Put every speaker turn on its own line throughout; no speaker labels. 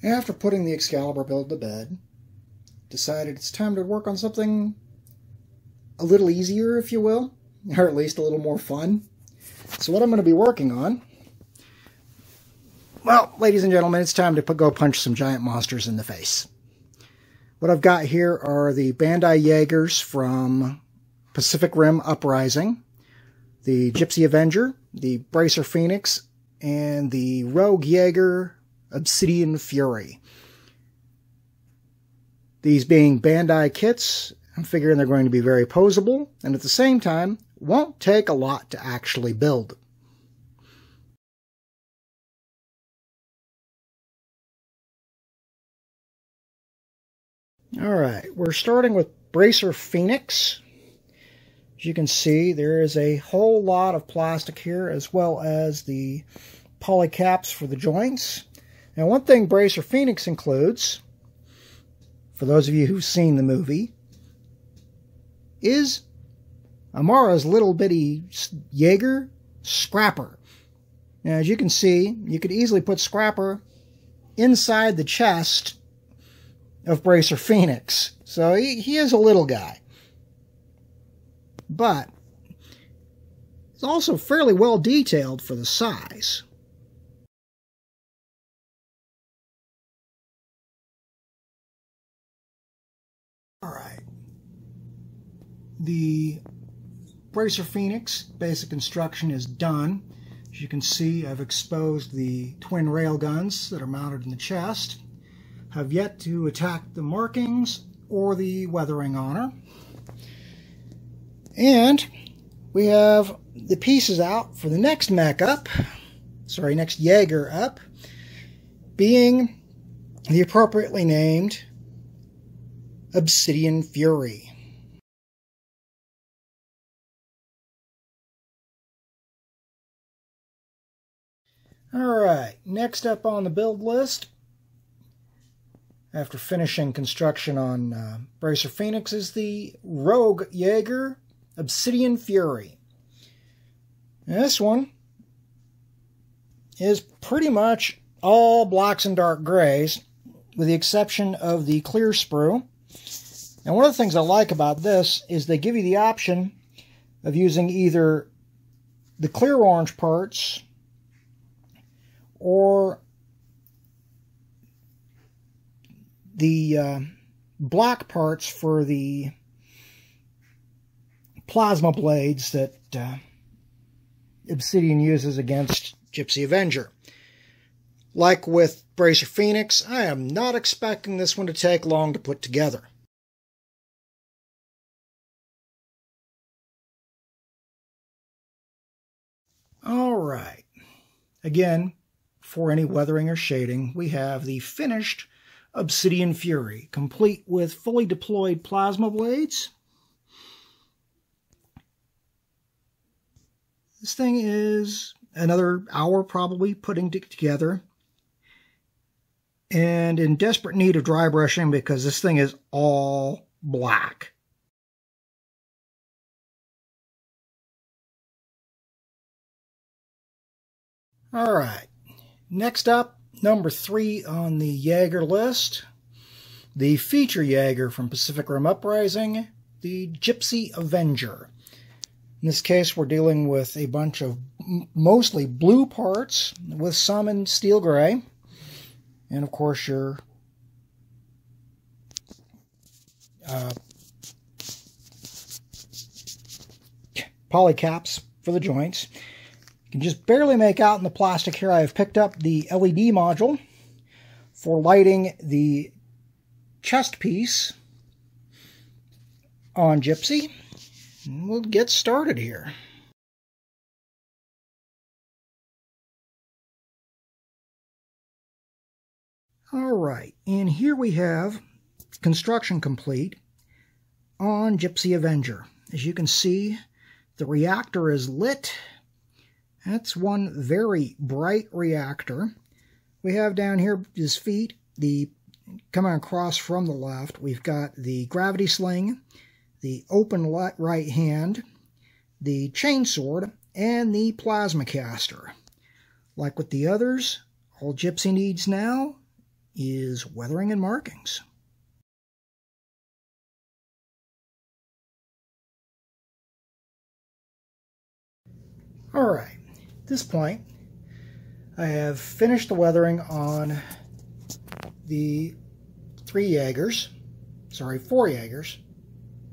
After putting the Excalibur build to bed, decided it's time to work on something a little easier, if you will, or at least a little more fun. So what I'm going to be working on, well, ladies and gentlemen, it's time to go punch some giant monsters in the face. What I've got here are the Bandai Jaegers from Pacific Rim Uprising, the Gypsy Avenger, the Bracer Phoenix, and the Rogue Jaeger Obsidian Fury. These being Bandai kits, I'm figuring they're going to be very posable, and at the same time, won't take a lot to actually build. Alright, we're starting with Bracer Phoenix. As you can see, there is a whole lot of plastic here, as well as the poly caps for the joints. Now, one thing Bracer Phoenix includes, for those of you who've seen the movie, is Amara's little bitty Jaeger Scrapper. Now, as you can see, you could easily put Scrapper inside the chest of Bracer Phoenix. So he is a little guy. But it's also fairly well detailed for the size. Alright. The Bracer Phoenix basic construction is done. As you can see, I've exposed the twin railguns that are mounted in the chest. Have yet to attack the markings or the weathering on her. And we have the pieces out for the next mech up, next Jaeger up, being the appropriately named Obsidian Fury. Alright, next up on the build list, after finishing construction on Bracer Phoenix, is the Rogue Jaeger Obsidian Fury. Now, this one is pretty much all blacks and dark grays, with the exception of the clear sprue. And one of the things I like about this is they give you the option of using either the clear orange parts or the black parts for the plasma blades that Obsidian uses against Gypsy Avenger. Like with Bracer Phoenix, I am not expecting this one to take long to put together. Alright, again, for any weathering or shading, we have the finished Obsidian Fury, complete with fully deployed plasma blades. This thing is another hour probably putting it together, and in desperate need of dry brushing because this thing is all black. Alright, next up, number 3 on the Jaeger list, the feature Jaeger from Pacific Rim Uprising, the Gypsy Avenger. In this case, we're dealing with a bunch of mostly blue parts with some in steel gray. And of course, your poly caps for the joints. You can just barely make out in the plastic here. I have picked up the LED module for lighting the chest piece on Gypsy. And we'll get started here. Alright, and here we have construction complete on Gypsy Avenger. As you can see, the reactor is lit. That's one very bright reactor. We have down here his feet, coming across from the left, we've got the gravity sling, the open right hand, the chainsword, and the plasma caster. Like with the others, all Gypsy needs now is weathering and markings. Alright, at this point I have finished the weathering on the 4 Jaegers.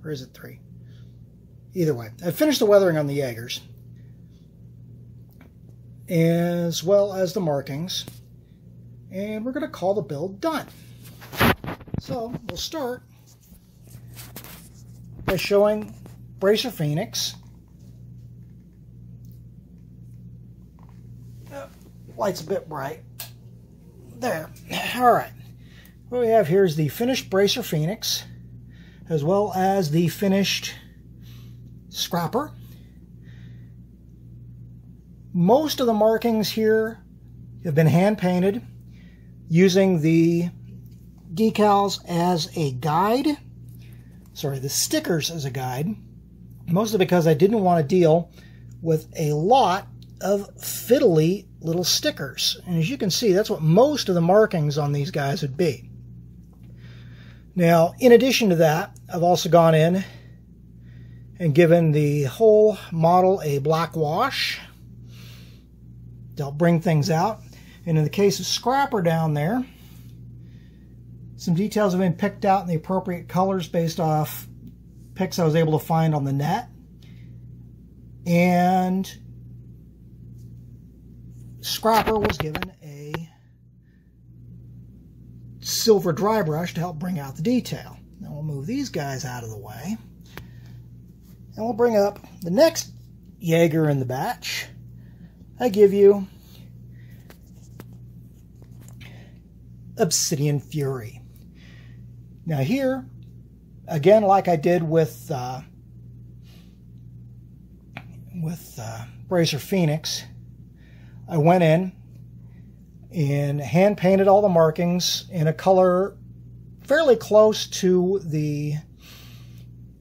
Or is it 3? Either way, I've finished the weathering on the Jaegers, as well as the markings, and we're going to call the build done. So we'll start by showing Bracer Phoenix. Light's a bit bright. There. Alright. What we have here is the finished Bracer Phoenix, as well as the finished Scrapper. Most of the markings here have been hand painted using the decals as a guide. Sorry, the stickers as a guide. Mostly because I didn't want to deal with a lot of fiddly little stickers. And as you can see, that's what most of the markings on these guys would be. Now, in addition to that, I've also gone in and given the whole model a black wash to help bring things out. And in the case of Scrapper down there, some details have been picked out in the appropriate colors based off pics I was able to find on the net. And Scrapper was given a silver dry brush to help bring out the detail. Now we'll move these guys out of the way, and we'll bring up the next Jaeger in the batch. I give you Obsidian Fury. Now here, again, like I did with Bracer Phoenix, I went in and hand painted all the markings in a color fairly close to the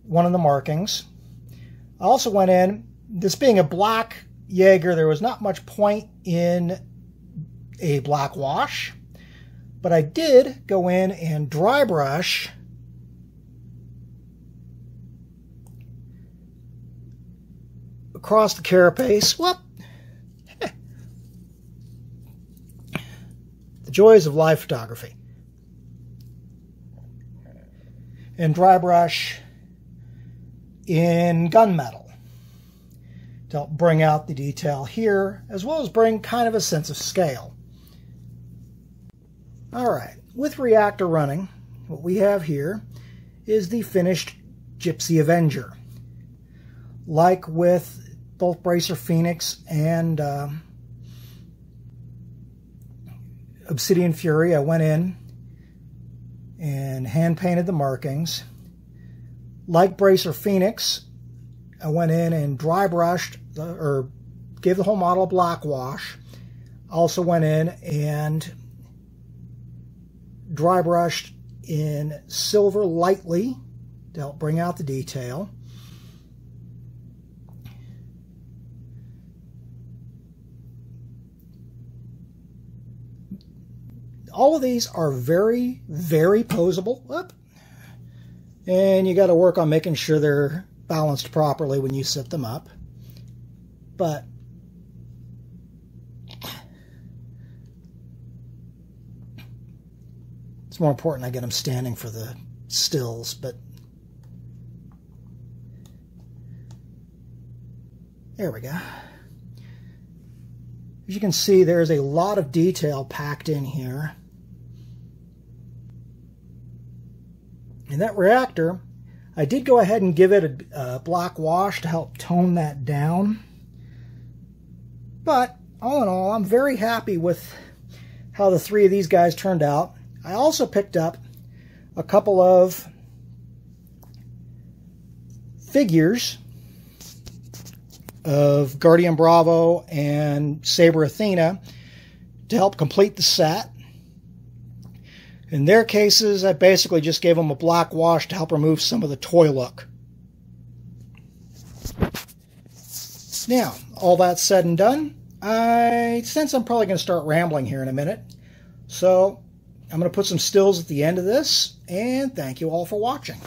one of the markings. I also went in, this being a black Jaeger, there was not much point in a black wash, but I did go in and dry brush across the carapace. Whoop! The joys of live photography. And dry brush in gunmetal to help bring out the detail here, as well as bring kind of a sense of scale. Alright, with reactor running, what we have here is the finished Gypsy Avenger. Like with both Bracer Phoenix and Obsidian Fury, I went in and hand painted the markings. Like Bracer Phoenix, I went in and dry brushed, or gave the whole model a black wash. Also went in and dry brushed in silver lightly to help bring out the detail. All of these are very, very posable. Whoop. And you got to work on making sure they're balanced properly when you set them up. But it's more important I get them standing for the stills. But there we go. As you can see, there's a lot of detail packed in here. And that reactor, I did go ahead and give it a black wash to help tone that down. But all in all, I'm very happy with how the 3 of these guys turned out. I also picked up a couple of figures of Guardian Bravo and Saber Athena to help complete the set. In their cases, I basically just gave them a black wash to help remove some of the toy look. Now, all that said and done, I sense I'm probably going to start rambling here in a minute. So, I'm going to put some stills at the end of this, and thank you all for watching.